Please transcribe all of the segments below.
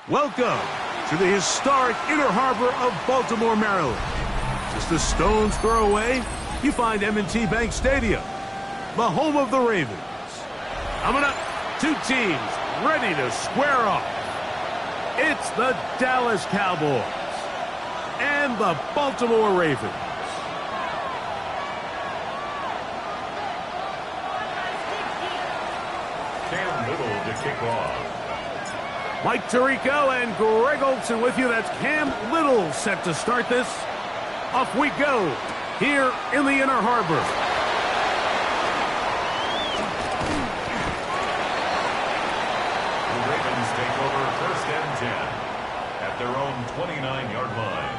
Welcome to the historic Inner Harbor of Baltimore, Maryland. Just a stone's throw away, you find M&T Bank Stadium, the home of the Ravens. Coming up, two teams ready to square off. It's the Dallas Cowboys and the Baltimore Ravens. Cam Little to kick off. Mike Tirico and Greg Olson with you. That's Cam Little set to start this. Off we go here in the Inner Harbor. The Ravens take over 1st and 10 at their own 29-yard line.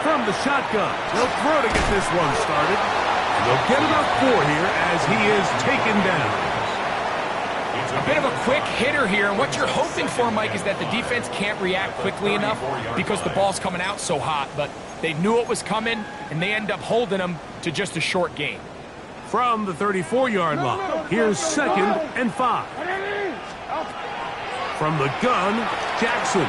From the shotgun, they'll throw to get this one started. And they'll get about 4 here as he is taken down. A bit of a quick hitter here, and what you're hoping for, Mike, is that the defense can't react quickly enough because the ball's coming out so hot, but they knew it was coming, and they end up holding them to just a short gain. From the 34-yard line, here's 2nd and 5. From the gun, Jackson.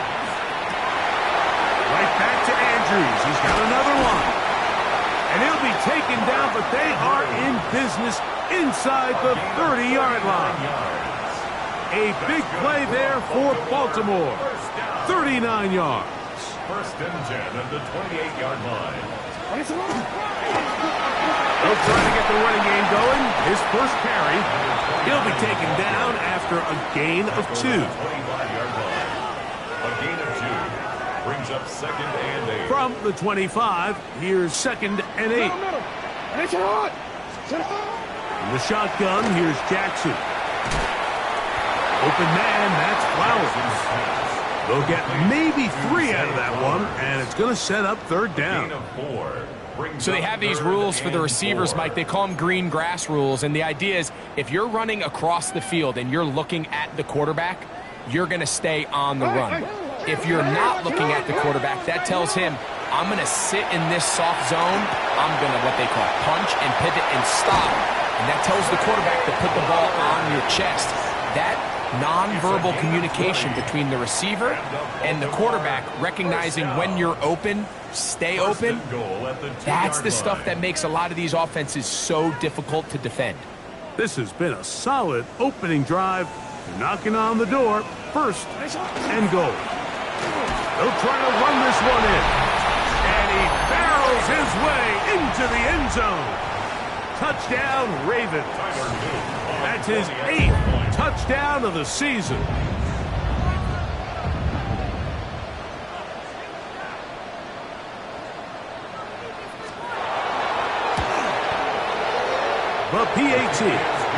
Right back to Andrews. He's got another one. And he'll be taken down, but they are in business inside the 30-yard line. A big play there for Baltimore. 39 yards. 1st and 10 at the 28-yard line. They'll try to get the running game going. His first carry. He'll be taken down after a gain of 2. 25-yard line. A gain of 2 brings up 2nd and 8. From the 25, here's 2nd and 8. In the shotgun, here's Jackson. Open man, that's Flowers. They'll get maybe 3 out of that one, and it's going to set up 3rd down. Gain of 4. So they have these rules for the receivers, Mike. They call them green grass rules, and the idea is if you're running across the field and you're looking at the quarterback, you're going to stay on the run. If you're not looking at the quarterback, that tells him, I'm going to sit in this soft zone. I'm going to, what they call, punch and pivot and stop. And that tells the quarterback to put the ball on your chest. That nonverbal communication between the receiver and the quarterback, recognizing when you're open, stay open, that's the stuff that makes a lot of these offenses so difficult to defend. This has been a solid opening drive. They're knocking on the door. 1st and goal. They'll try to run this one in. And he barrels his way into the end zone. Touchdown, Ravens. That's his 8th touchdown of the season. The PAT,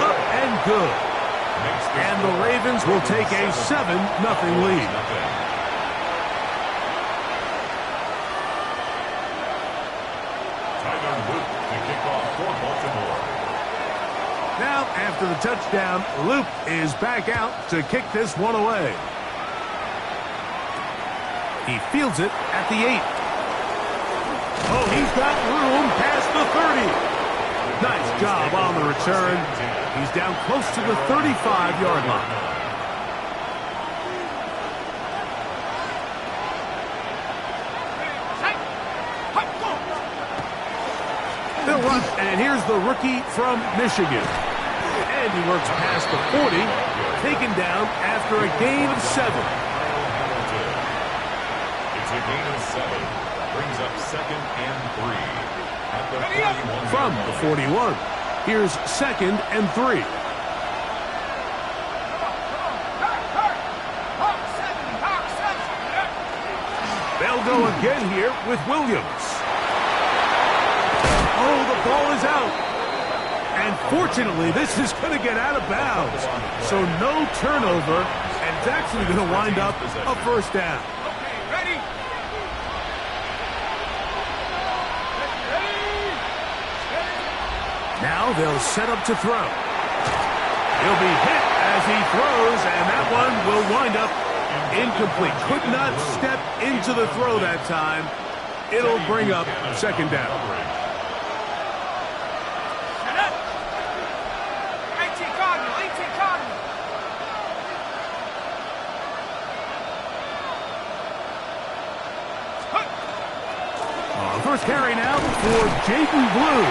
up and good. And the Ravens will take a 7-0 lead. Now, after the touchdown, Luke is back out to kick this one away. He fields it at the 8. Oh, he's got room past the 30. Nice job on the return. He's down close to the 35-yard line. They'll run, and here's the rookie from Michigan. And he works past the 40, taken down after a gain of 7. It's a gain of 7. Brings up 2nd and 3. At the 41. From the 41, here's 2nd and 3. They'll go again here with Williams. Oh, the ball is out. And fortunately, this is going to get out of bounds. So no turnover, and it's actually going to wind up a first down. Now they'll set up to throw. He'll be hit as he throws, and that one will wind up incomplete. Could not step into the throw that time. It'll bring up second down. First carry now for Jaden Blue.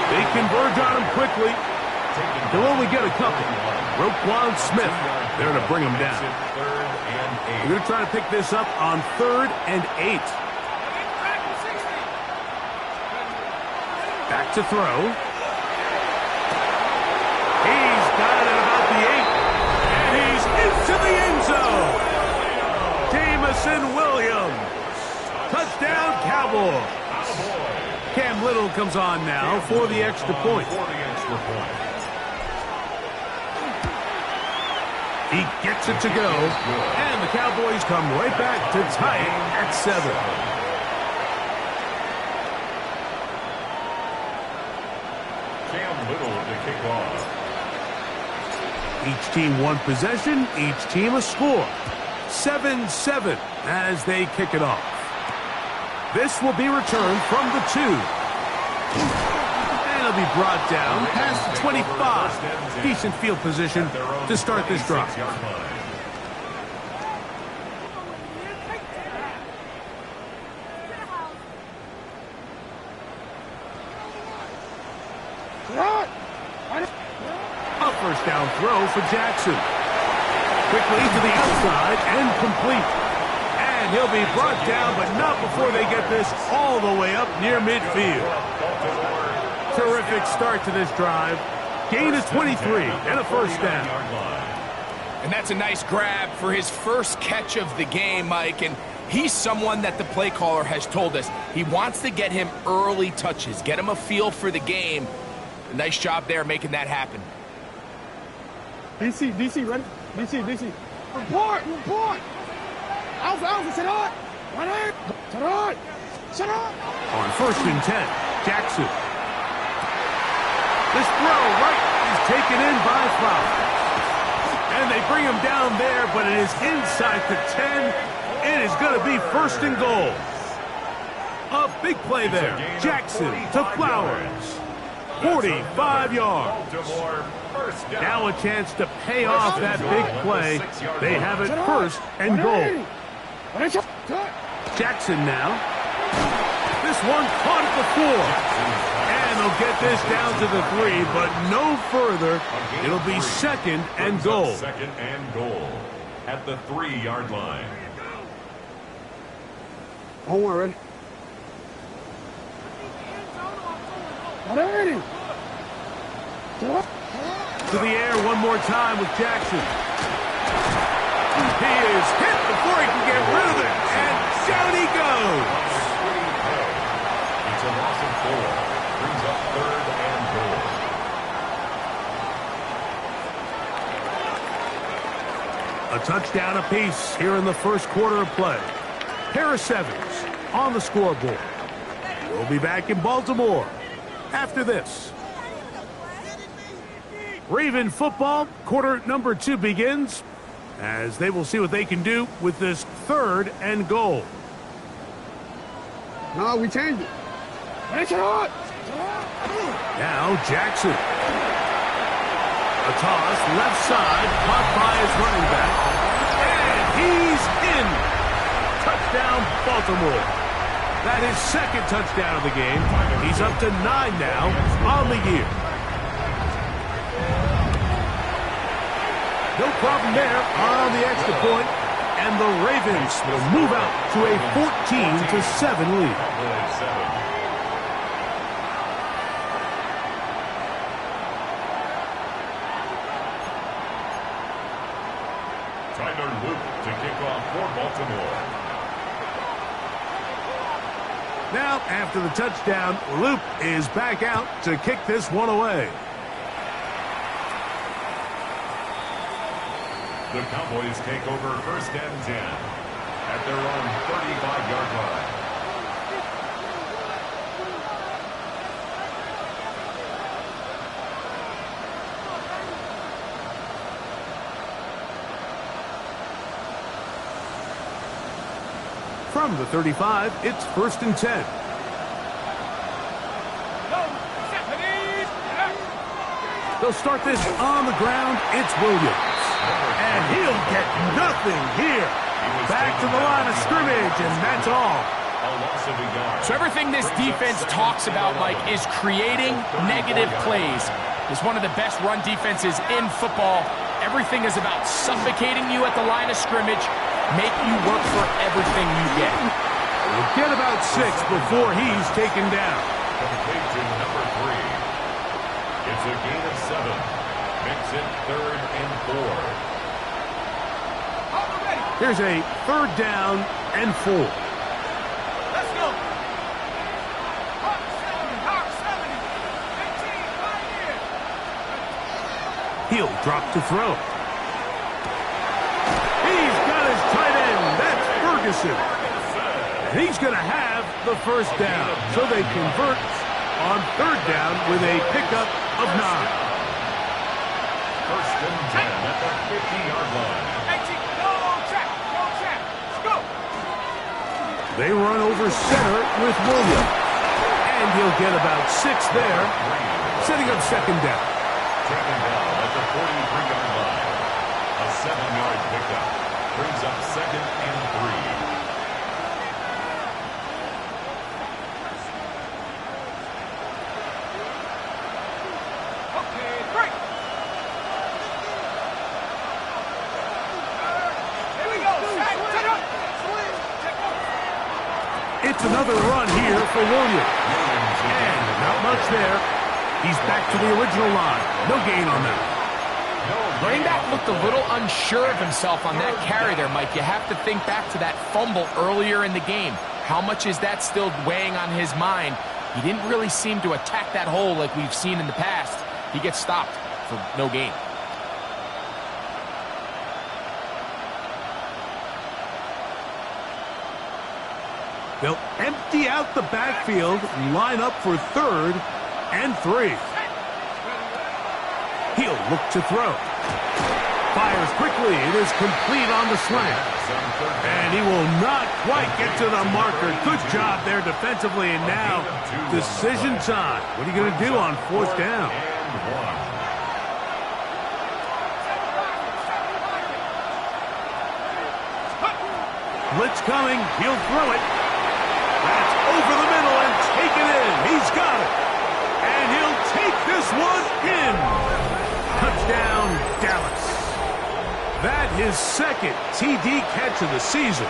They converge on him quickly. They'll only get a couple. Roquan Smith there to bring him down. We're going to try to pick this up on 3rd and 8. Back to throw. He's got it about the 8. And he's into the end zone. Jameson Williams. Touchdown, Cowboys. Cam Little comes on now for the extra point. He gets it to go, and the Cowboys come right back to tie it at 7. Cam Little to kick off. Each team one possession, each team a score. 7-7 as they kick it off. This will be returned from the 2. And it'll be brought down past the 25. Decent field position to start this drive. A first down throw for Jackson. Quickly to the outside and complete. And he'll be brought down, but not before they get this all the way up near midfield. Terrific start to this drive. Gain of 23 and a first down. And that's a nice grab for his first catch of the game, Mike. And he's someone that the play caller has told us he wants to get him early touches, get him a feel for the game. Nice job there making that happen. DC, ready? DC. Report! Alpha, set on! Set on! On 1st and 10, Jackson. This throw right is taken in by Flowers. And they bring him down there, but it is inside the 10. It is going to be 1st and goal. A big play there. Jackson to Flowers. 45 yards. Now a chance to pay off that big play. They have it 1st and goal. Jackson now. This one caught at the 4. And they'll get this down to the 3, but no further. It'll be 2nd and goal. 2nd and goal at the 3-yard line. Hold on, ready? Ready? To the air one more time with Jackson. He is hit before he can get rid of it, and down he goes. It's a loss of 4. Brings up 3rd and goal. A touchdown apiece here in the first quarter of play. Harris Evans on the scoreboard. We'll be back in Baltimore after this. Raven football, quarter number 2 begins, as they will see what they can do with this 3rd and goal. No, we changed it. Now Jackson. A toss, left side, caught by his running back. And he's in. Touchdown, Baltimore. That is 2nd touchdown of the game. He's up to 9 now on the year. No problem there on the extra point, and the Ravens will move out to a 14-7 lead. Tyler Luke to kick off for Baltimore. Now, after the touchdown, Loop is back out to kick this one away. The Cowboys take over 1st and 10 at their own 35-yard line. From the 35, it's 1st and 10. They'll start this on the ground. It's Williams. And he'll get nothing here. Back to the line of scrimmage, and that's all. So everything this defense talks about, Mike, is creating negative plays. It's one of the best run defenses in football. Everything is about suffocating you at the line of scrimmage, make you work for everything you get. We'll get about 6 before he's taken down. Completion number 3. It's a gain of 7. Makes it 3rd and 4. Here's a 3rd down and 4. Let's go. Hot 70. 18, right here. He'll drop to throw. He's got his tight end. That's Ferguson. And he's going to have the 1st down. So they convert on 3rd down with a pickup of 9. 1st and 10 at the 50-yard line. 18, go track. Let's go. They run over center with Williams. And he'll get about 6 there, setting up 2nd down. Taken down at the 43-yard line. A 7-yard pickup brings up 2nd and 3. Okay, break. Here we go. Set up. It's another run here for Williams. And not much there. He's back to the original line. No gain on that. Running back looked a little unsure of himself on that carry there, Mike. You have to think back to that fumble earlier in the game. How much is that still weighing on his mind? He didn't really seem to attack that hole like we've seen in the past. He gets stopped for no gain. They'll empty out the backfield, line up for 3rd and 3. He'll look to throw. Fires quickly. It is complete on the slant. And he will not quite get to the marker. Good job there defensively. And now, decision time. What are you going to do on 4th down? Blitz coming. He'll throw it. That's over the middle and taken in. He's got it. And he'll take this one in. Touchdown, Dallas. That his 2nd TD catch of the season.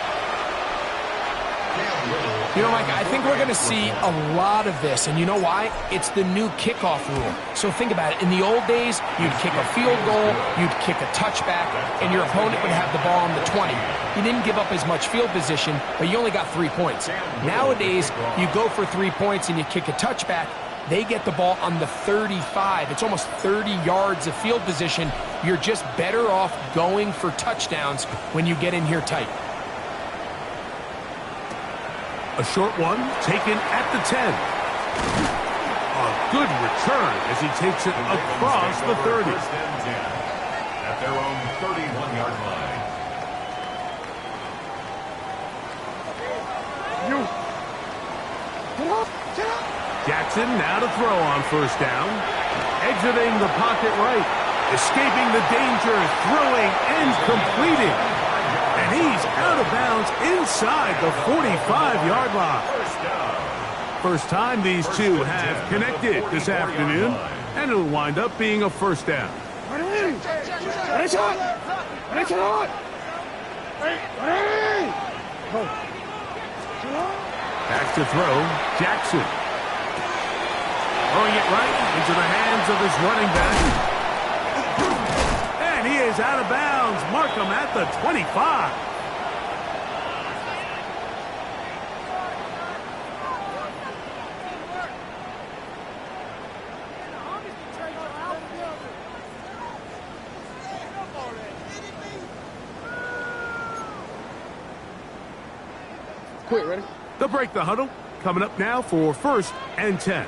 You know, Mike, I think we're going to see a lot of this, and you know why? It's the new kickoff rule. So think about it. In the old days, you'd kick a field goal, you'd kick a touchback, and your opponent would have the ball on the 20. You didn't give up as much field position, but you only got 3 points. Nowadays, you go for 3 points and you kick a touchback, they get the ball on the 35. It's almost 30 yards of field position. You're just better off going for touchdowns when you get in here tight. A short one taken at the 10. A good return as he takes it across the 30. 1st and 10 at their own 31-yard line. Jackson now to throw on 1st down. Exiting the pocket right. Escaping the danger. Throwing and completing. And he's out of bounds inside the 45-yard line. First time these two have connected this afternoon. And it'll wind up being a 1st down. Back to throw, Jackson. Throwing it right into the hands of his running back. And he is out of bounds. Mark him at the 25. Quick, ready? They'll break the huddle. Coming up now for 1st and 10.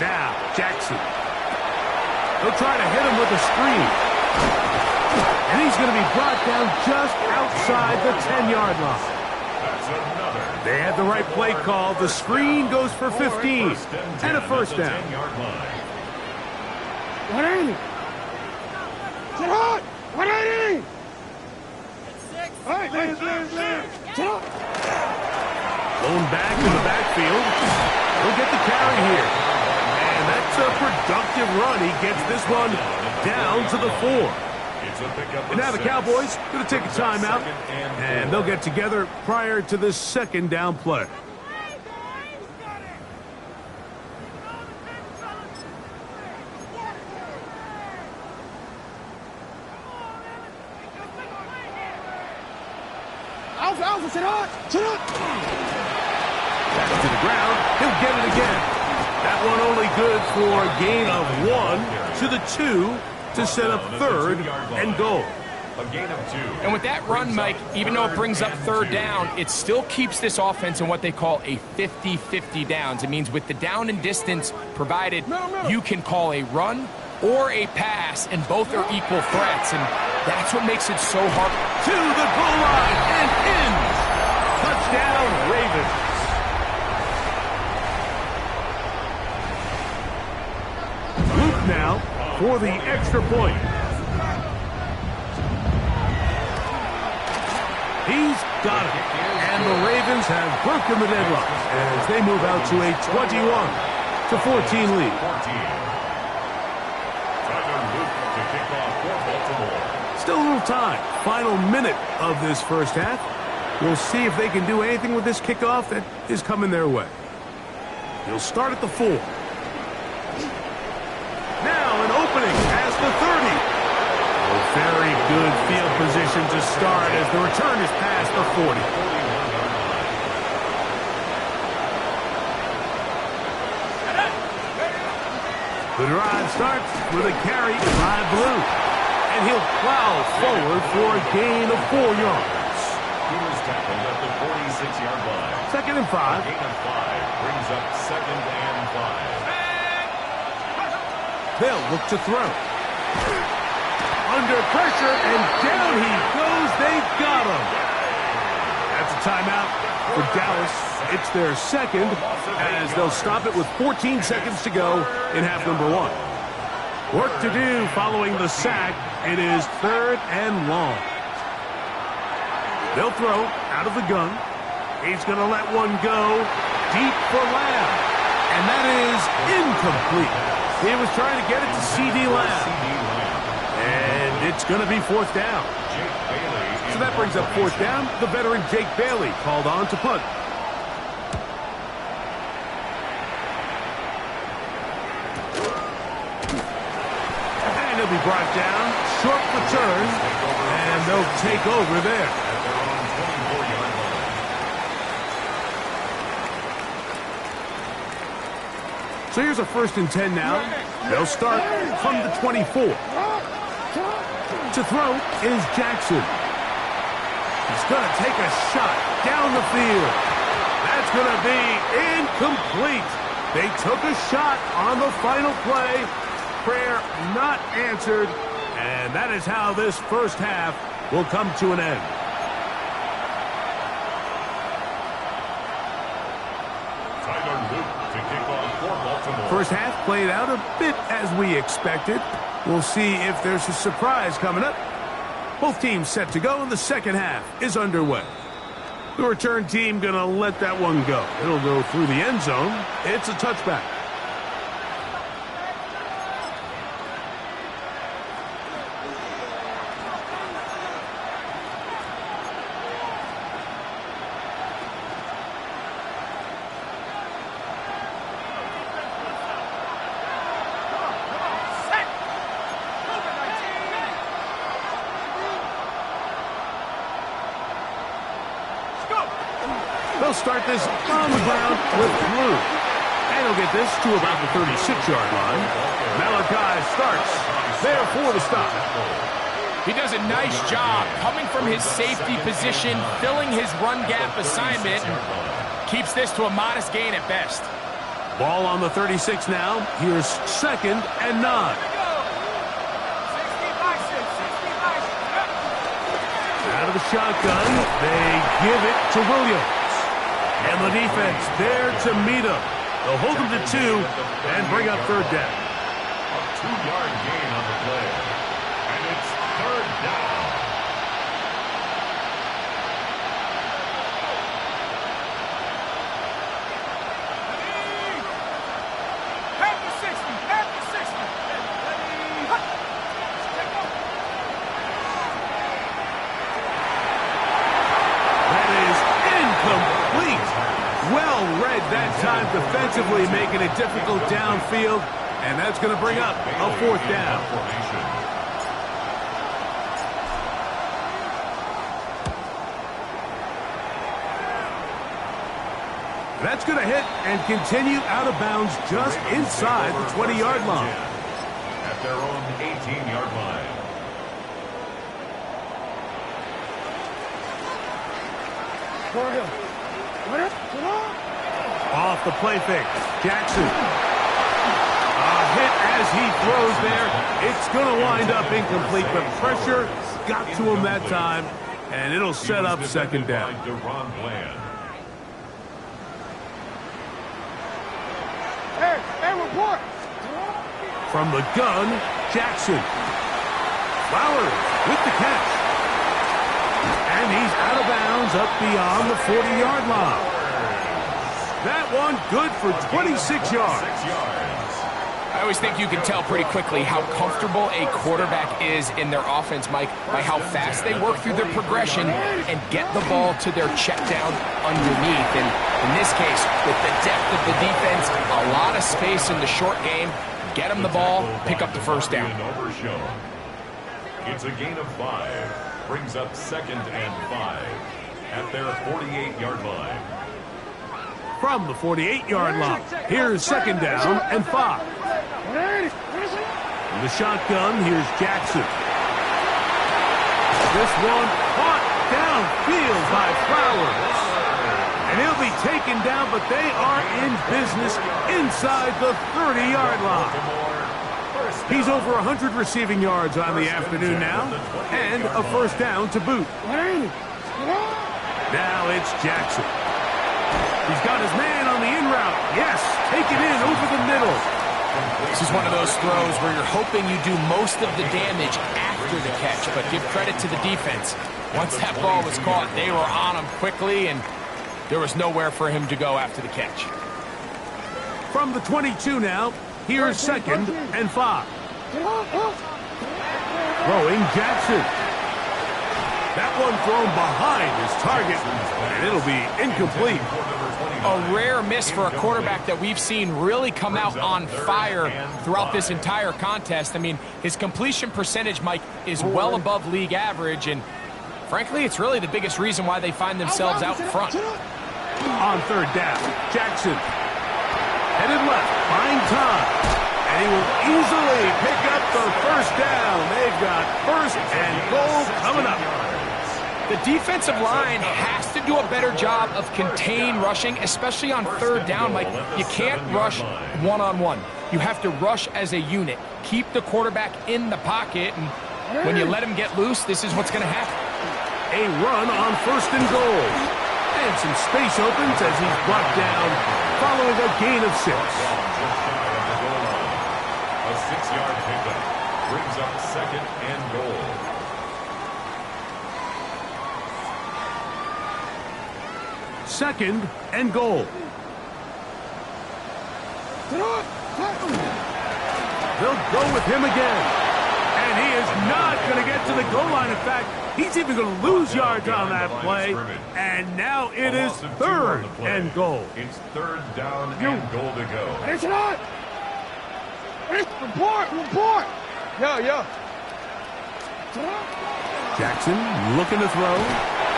Now, Jackson. They'll try to hit him with a screen. And he's going to be brought down just outside the 10-yard line. That's another. They had the right play call. The screen goes for 15 and a first down. 10-yard line. 180. Sit hard. 180. All right, sit up. Blown back in the backfield. He'll get the carry here. And that's a productive run. He gets this one down to the 4. It's a pickup. And now the Cowboys going to take a timeout. And they'll get together prior to this 2nd down play. Alpha, sit up. Sit up. Back to the ground. He'll get it again. That one only good for a gain of 1 to the 2 to set up 3rd and goal. A gain of 2. And with that run, Mike, even though it brings up 3rd down, it still keeps this offense in what they call a 50-50 downs. It means with the down and distance provided, you can call a run or a pass, and both are equal threats. And that's what makes it so hard. To the goal line and in. Touchdown, Ravens. Luke now for the extra point. He's got it. And the Ravens have broken the deadlock as they move out to a 21-14 lead. 14. Tyler Luke to kick off for Baltimore. Still a little time. Final minute of this first half. We'll see if they can do anything with this kickoff that is coming their way. He'll start at the 4. Now an opening past the 30. A very good field position to start as the return is past the 40. The drive starts with a carry by Blue. And he'll plow forward for a gain of 4 yards. He was tackled at the 46-yard line. 2nd and 5. A gain of 5 brings up 2nd and 5. They'll look to throw. Under pressure, and down he goes. They've got him. That's a timeout for Dallas. It's their 2nd, as they'll stop it with 14 seconds to go in half number 1. Work to do following the sack. It is 3rd and long. They'll throw out of the gun. He's going to let one go deep for Lamb. And that is incomplete. He was trying to get it to C.D. Lamb. And it's going to be 4th down. So that brings up 4th down. The veteran Jake Bailey called on to punt. And he'll be brought down. Short return. And they'll take over there. So here's a 1st and 10 now. They'll start from the 24. To throw is Jackson. He's going to take a shot down the field. That's going to be incomplete. They took a shot on the final play. Prayer not answered. And that is how this first half will come to an end. Tyler Luke to kick off for Baltimore. First half played out a bit as we expected. We'll see if there's a surprise coming up. Both teams set to go, and the second half is underway. The return team going to let that one go. It'll go through the end zone. It's a touchback. They'll start this on the ground with Blue. And he'll get this to about the 36-yard line. Malachi starts there for the stop. He does a nice job coming from his safety position, filling his run gap assignment, and keeps this to a modest gain at best. Ball on the 36 now. Here's 2nd and 9. Out of the shotgun, they give it to Williams. And the defense there to meet him. They'll hold him to 2 and bring up 3rd down. A 2-yard gain on the play. And it's 3rd down. That time defensively, making it difficult downfield, and that's going to bring up a 4th down. That's going to hit and continue out of bounds just inside the 20-yard line. At their own 18-yard line. For him. Off the play fake. Jackson. A hit as he throws there. It's going to wind up incomplete, but pressure got to him that time, and it'll set up 2nd down. Hey, report. From the gun, Jackson. Flowers with the catch. And he's out of bounds up beyond the 40-yard line. That one good for 26 yards. I always think you can tell pretty quickly how comfortable a quarterback is in their offense, Mike, by how fast they work through their progression and get the ball to their check down underneath. And in this case, with the depth of the defense, a lot of space in the short game, get them the ball, pick up the 1st down. It's a gain of 5. Brings up 2nd and 5 at their 48-yard line. From the 48-yard line, here's 2nd down and 5. In the shotgun, here's Jackson. This one caught downfield by Flowers. And he'll be taken down, but they are in business inside the 30-yard line. He's over 100 receiving yards on the afternoon now, and a 1st down to boot. Now it's Jackson. He's got his man on the in route. Yes, take it in over the middle. This is one of those throws where you're hoping you do most of the damage after the catch, but give credit to the defense. Once that ball was caught, they were on him quickly, and there was nowhere for him to go after the catch. From the 22 now, here's 2nd and 5. Throwing Jackson. That one thrown behind his target, and it'll be incomplete. A rare miss for a quarterback that we've seen really come out on fire throughout this entire contest. I mean, his completion percentage, Mike, is well above league average, and frankly, it's really the biggest reason why they find themselves out front. On 3rd down, Jackson headed left, buying time, and he will easily pick up the 1st down. They've got 1st and goal coming up. The defensive line has to do a better job of contain rushing, especially on 3rd down. Like, you can't rush one-on-one. You have to rush as a unit. Keep the quarterback in the pocket, and when you let him get loose, this is what's going to happen. A run on 1st and goal. And some space opens as he's brought down following a gain of 6. A 6-yard pickup brings up 2nd and goal. Second and goal. They'll go with him again. And he is not going to get to the goal line. In fact, he's even going to lose yards on that play. And now it is 3rd and goal. It's 3rd down and goal to go. It's not. Report. Yeah. Jackson looking to throw.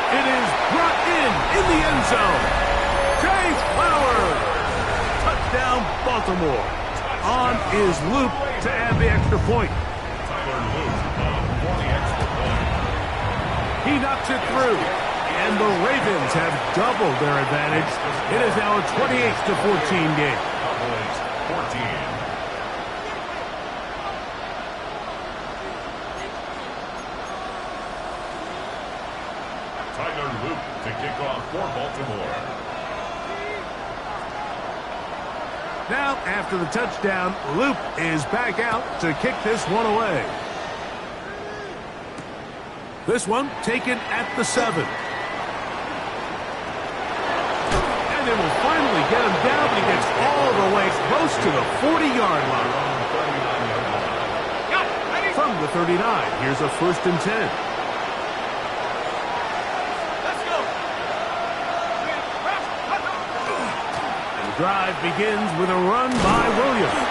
It is brought in the end zone. Trey Flowers. Touchdown, Baltimore. On is Luke to add the extra point. Tyler Luke for the extra point. He knocks it through. And the Ravens have doubled their advantage. It is now a 28-14 game. Cowboys 14. Tyler Luke to kick off for Baltimore. Now, after the touchdown, Luke is back out to kick this one away. This one taken at the 7. And they will finally get him down, but he gets all the way close to the 40-yard line. From the 39, here's a 1st and 10. Drive begins with a run by Williams.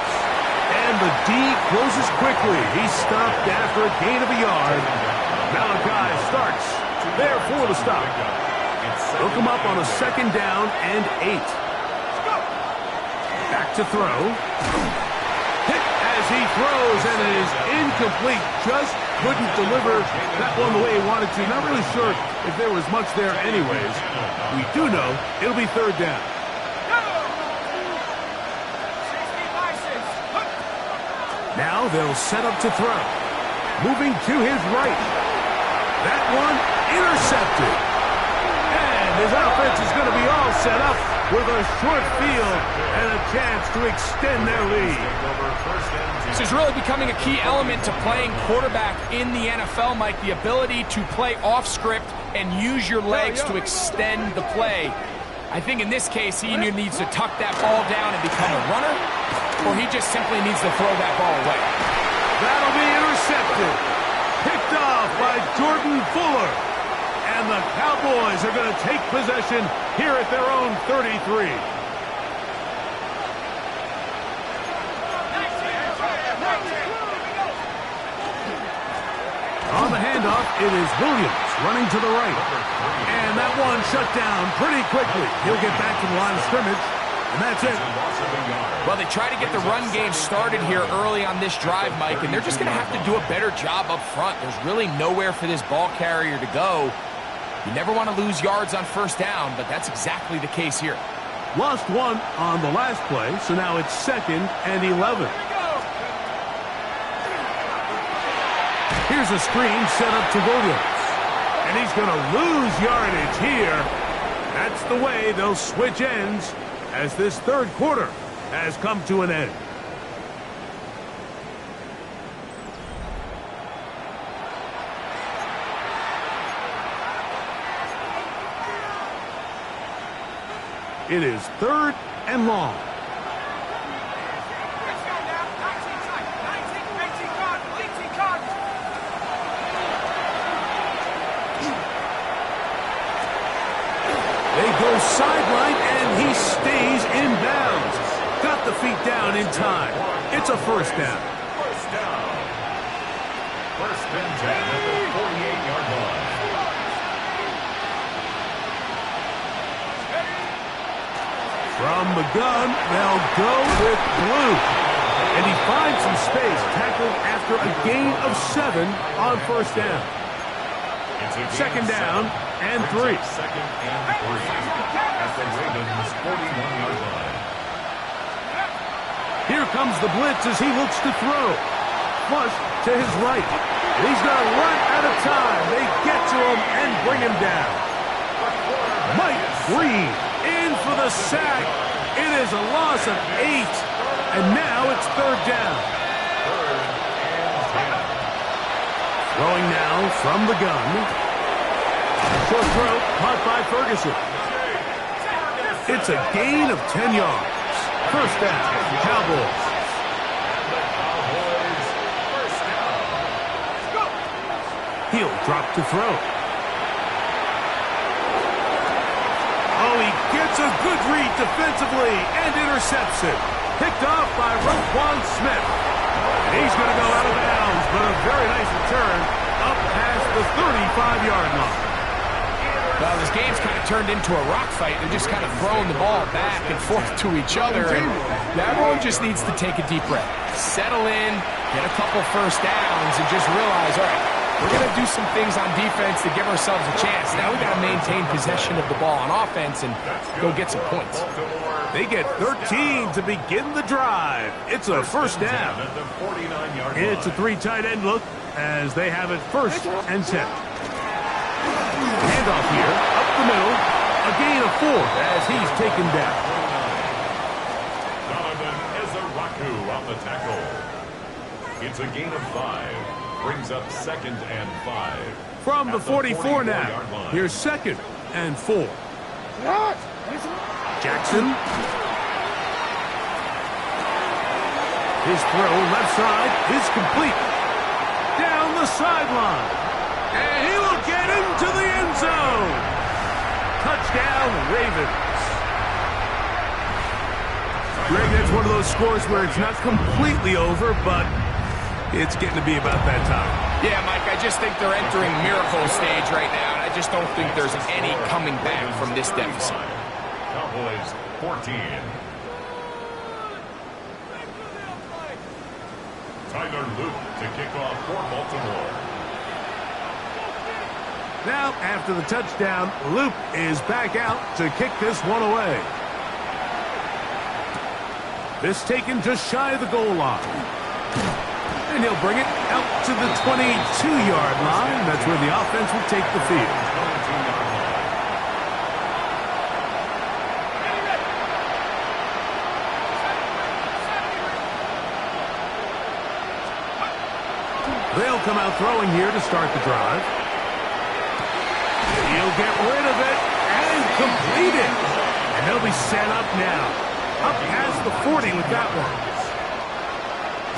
And the D closes quickly. He's stopped after a gain of a yard. Malachi starts there for the stop. He'll come up on a 2nd down and 8. Back to throw. Hit as he throws, and it is incomplete. Just couldn't deliver that one the way he wanted to. Not really sure if there was much there anyways. We do know it'll be 3rd down. Now they'll set up to throw. Moving to his right. That one intercepted. And his offense is going to be all set up with a short field and a chance to extend their lead. This is really becoming a key element to playing quarterback in the NFL, Mike. The ability to play off script and use your legs to extend the play. I think in this case, he either needs to tuck that ball down and become a runner, or he just simply needs to throw that ball away. That'll be intercepted. Picked off by Jordan Fuller. And the Cowboys are going to take possession here at their own 33. On the handoff, it is Williams running to the right. And that one shut down pretty quickly. He'll get back to the line of scrimmage, and that's it. Well, they try to get the run game started here early on this drive, Mike, and they're just going to have to do a better job up front. There's really nowhere for this ball carrier to go. You never want to lose yards on 1st down, but that's exactly the case here. Lost one on the last play, so now it's 2nd and 11. Here's a screen set up to Williams. And he's going to lose yardage here. That's the way they'll switch ends as this 3rd quarter has come to an end. It is 3rd and long. Let's go now. 19 tight. 18 Cardinals. 18 Cardinals. They go sideline, and he stays in bounds. Got the feet down in time. It's a 1st down. 1st down. 1st and 10 at the 48-yard line. From the gun, they'll go with Blue. And he finds some space, tackled after a gain of 7 on 1st down. 2nd down and 3. 2nd and 3 at the Ravens' 41-yard line. Here comes the blitz as he looks to throw. Flush to his right. He's going to run out of time. They get to him and bring him down. Mike Green in for the sack. It is a loss of 8. And now it's 3rd down. 3rd and 10. Throwing now from the gun. Short throw caught by Ferguson. It's a gain of 10 yards. 1st down, Cowboys. First down. He'll drop to throw. Oh, he gets a good read defensively and intercepts it. Picked off by Roquan Smith. He's going to go out of bounds, but a very nice return up past the 35-yard line. Well, this game's kind of turned into a rock fight. They're just kind of throwing the ball back and forth to each other. And everyone just needs to take a deep breath. Settle in, get a couple 1st downs, and just realize, all right, We're going to do some things on defense to give ourselves a chance. Now we got to maintain possession of the ball on offense and go get some points. They get 13 to begin the drive. It's a first down. At the 49-yard line. It's a 3 tight end look as they have it first and 10. Handoff here, up the middle. A gain of 4 as he's taken down. Donovan Ezeraku on the tackle. It's a gain of 5. Brings up 2nd and 5. From the At 44 now. 44-yard line. Here's 2nd and 4. Jackson. His throw left side is complete. Down the sideline. And he will get into the end zone. Touchdown, Ravens. Greg, that's one of those scores where it's not completely over, but it's getting to be about that time. Yeah, Mike, I just think they're entering miracle stage right now, and I just don't think there's any coming back from this deficit. Cowboys 14. Tyler Luke to kick off for Baltimore. Now, after the touchdown, Luke is back out to kick this one away. This taken just shy of the goal line. And he'll bring it out to the 22-yard line. That's where the offense will take the field. 22-yard line. They'll come out throwing here to start the drive. He'll get rid of it and complete it. And they'll be set up now. Up past the 40 with that one.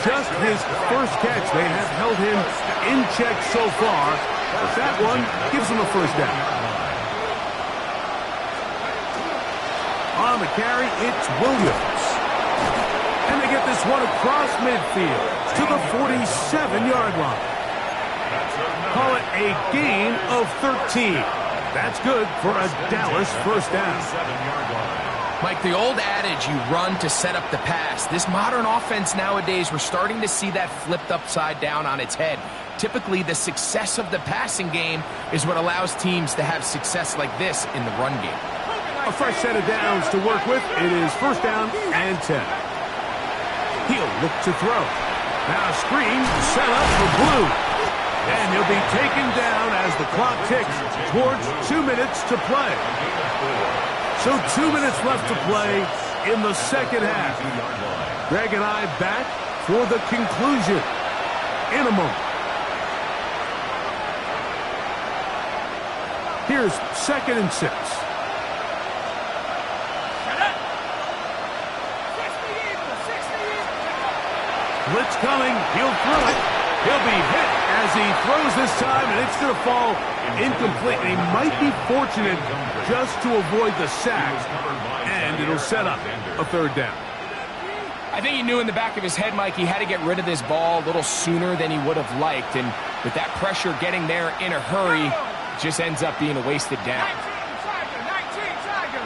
Just his first catch. They have held him in check so far. But that one gives him a first down. On the carry, it's Williams. And they get this one across midfield to the 47-yard line. Call it a gain of 13. That's good for a Dallas first down. 7-yard line. Mike, the old adage, you run to set up the pass. This modern offense nowadays, we're starting to see that flipped upside down on its head. Typically, the success of the passing game is what allows teams to have success like this in the run game. A fresh set of downs to work with. It is first down and 10. He'll look to throw. Now a screen set up for Blue. And he'll be taken down as the clock ticks towards 2 minutes to play. So 2 minutes left to play in the second half. Greg and I back for the conclusion in a moment. Here's 2nd and 6. Blitz coming. He'll throw it. He'll be hit as he throws this time, and it's going to fall incomplete. And he might be fortunate just to avoid the sack, and it'll set up a third down. I think he knew in the back of his head, Mike, he had to get rid of this ball a little sooner than he would have liked. And with that pressure getting there in a hurry, it just ends up being a wasted down. 19 Tiger.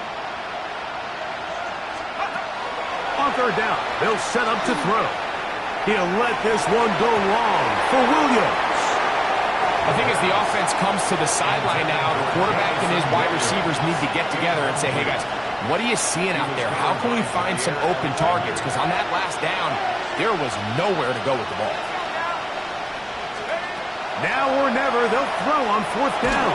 On third down, they'll set up to throw. He'll let this one go long for Williams. I think as the offense comes to the sideline now, the quarterback and his wide receivers need to get together and say, hey, guys, what are you seeing out there? How can we find some open targets? Because on that last down, there was nowhere to go with the ball. Now or never, they'll throw on fourth down.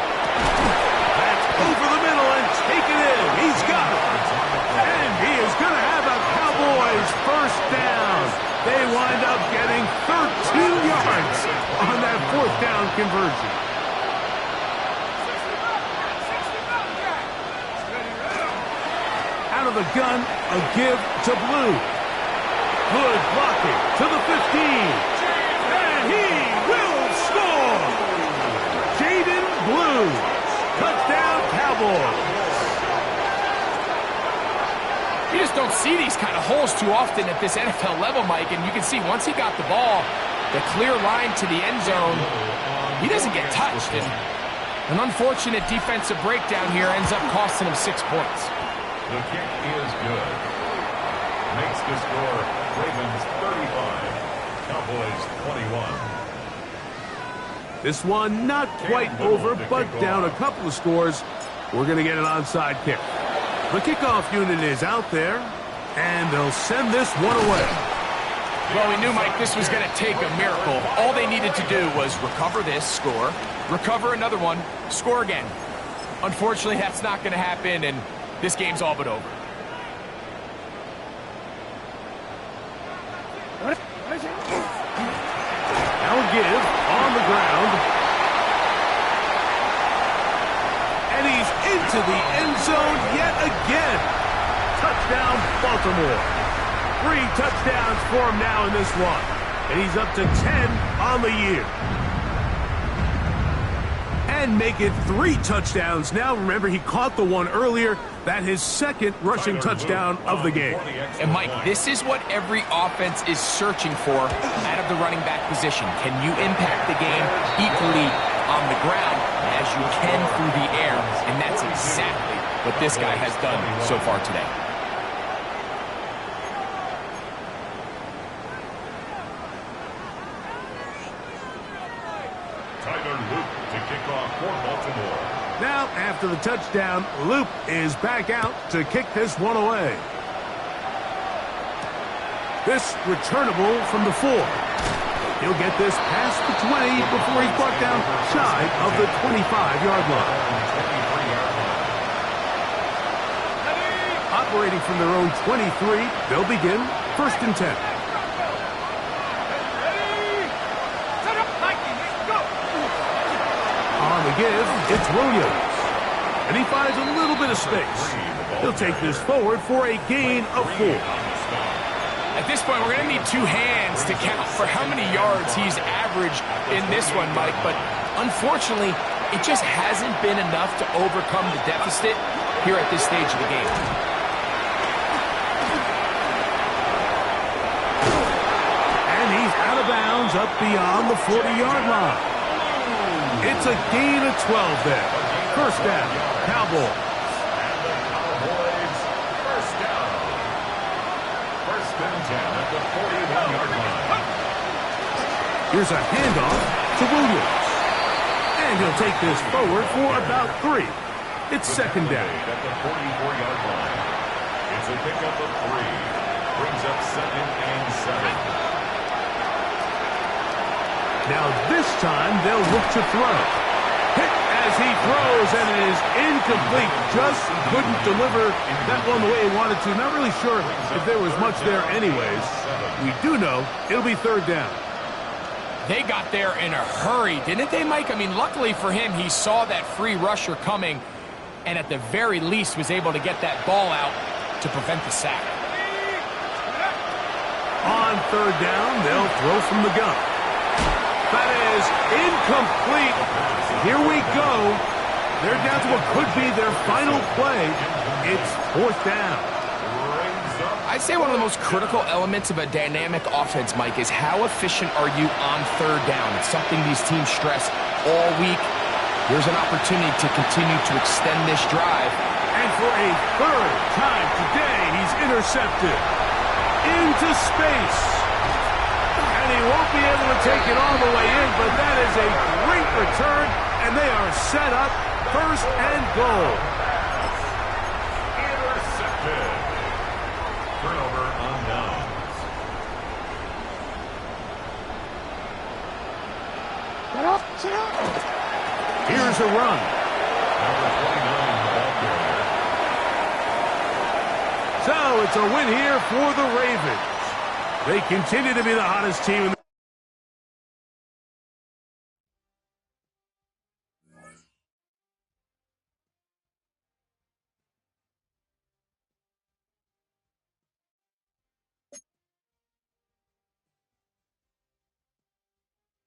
That's over the middle and taken in. He's got it. And he is going to have a Cowboys first down. They wind up getting 13 yards on that fourth down conversion. Out of the gun, a give to Blue. Good blocking to the 15. And he will score. Jaden Blue. Touchdown, Cowboys. You just don't see these kind of holes too often at this NFL level, Mike. And you can see once he got the ball, the clear line to the end zone, he doesn't get touched. And an unfortunate defensive breakdown here ends up costing him 6 points. The kick is good. Makes the score Ravens 35, Cowboys 21. This one not quite over, but down a couple of scores. We're going to get an onside kick. The kickoff unit is out there, and they'll send this one away. Well, we knew, Mike, this was going to take a miracle. All they needed to do was recover this, score, recover another one, score again. Unfortunately, that's not going to happen, and this game's all but over. Now a give on the ground. And he's into the end zone yet again. Touchdown, Baltimore. 3 touchdowns for him now in this one. And he's up to 10 on the year. And make it 3 touchdowns now. Remember, he caught the one earlier. That his second rushing touchdown of the game. And, Mike, this is what every offense is searching for out of the running back position. Can you impact the game equally on the ground as you can through the air? And that's exactly what this guy has done so far today. Now, after the touchdown, Loop is back out to kick this one away. This returnable from the 4. He'll get this past the 20 before he's brought down shy of the 25-yard line. Operating from their own 23, they'll begin 1st and 10. On the give, it's Williams. And he finds a little bit of space. He'll take this forward for a gain of 4. At this point, we're going to need 2 hands to count for how many yards he's averaged in this one, Mike. But unfortunately, it just hasn't been enough to overcome the deficit here at this stage of the game. And he's out of bounds up beyond the 40-yard line. It's a gain of 12 there. 1st down, Cowboys. And the Cowboys, 1st down. 1st and 10 at the 41-yard line. Here's a handoff to Williams. And he'll take this forward for about 3. It's 2nd down. At the 44-yard line. It's a pickup of 3. Brings up 2nd and 7. Now this time they'll look to throw. Hit as he throws, and it is incomplete. Just couldn't deliver that one the way he wanted to. Not really sure if there was much there anyways. We do know it'll be 3rd down. They got there in a hurry, didn't they, Mike? I mean, luckily for him, he saw that free rusher coming and at the very least was able to get that ball out to prevent the sack. On 3rd down, they'll throw from the gun. That is incomplete. Here we go. They're down to what could be their final play. It's 4th down. I'd say one of the most critical elements of a dynamic offense, Mike, is how efficient are you on 3rd down? It's something these teams stress all week. Here's an opportunity to continue to extend this drive. And for a 3rd time today, he's intercepted. Into space. And he won't be able to take it all the way in, but that is a great return, and they are set up 1st and goal. Intercepted. Turnover on downs. Here's a run. Number 29, the ball carrier. So it's a win here for the Ravens. They continue to be the hottest team in the